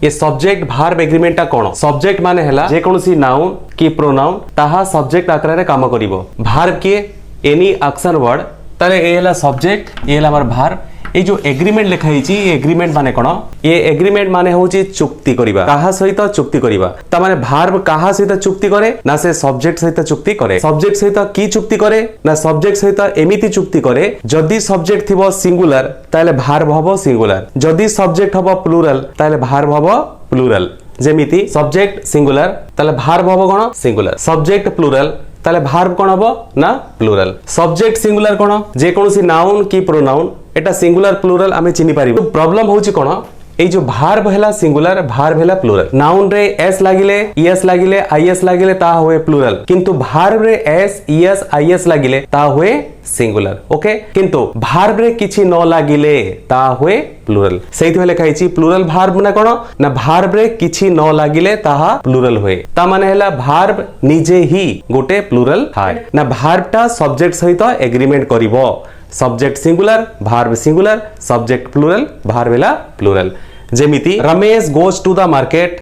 ये subject verb agreement कोन subject माने हैला जे कोनसी नाउन की प्रोनाउन ताहा सब्जेक्ट आकार रे काम करिवो भार्ब के एनी एक्शन वर्ड ताले ए हैला सब्जेक्ट ए हैला हमर भार्ब ये जो एग्रीमेंट लिखा है ये एग्रीमेंट माने कोन ये एग्रीमेंट माने होची चुक्ति करिबा काहा सहित चुक्ति करिबा त माने भार्ब काहा सहित चुक्ति करे ना से सब्जेक्ट सहित चुक्ति करे सब्जेक्ट सहित की चुक्ति करे ना सब्जेक्ट सहित एमिति चुक्ति करे जदी सब्जेक्ट थिबो सिंगुलर ताले भार्ब हबो सिंगुलर जदी सब्जेक्ट हबो प्लुरल ताले भार्ब हबो प्लुरल जेमिति सब्जेक्ट सिंगुलर ताले भार्ब हबो कोन सिंगुलर सब्जेक्ट प्लुरल ताले भार्ब कोन हबो ना प्लुरल सब्जेक्ट सिंगुलर कोन जे कोनसी नाउन की प्रोनाउन एटा सिंगुलर प्लुरल आमे चिनि पारिबो प्रॉब्लम होची कोन ए जो भार्ब हैला सिंगुलर भार्ब हैला प्लुरल नाउन रे एस लागिले ईएस लागिले आईएस लागिले ता होए प्लुरल किंतु भार्ब रे एस ईएस आईएस लागिले ता होए सिंगुलर ओके किंतु भार्ब रे किछि न लागिले ता होए प्लुरल सेहित लेखा हिची प्लुरल भार्ब ना कोन ना भार्ब रे किछि न लागिले ताहा प्लुरल होए ता माने हैला भार्ब निजे ही गोटे प्लुरल थाए ना भार्बटा सब्जेक्ट सहित एग्रीमेंट करिवो subject singular verb singular subject plural verb हैला प्लुरल जेमिति Ramesh goes to the market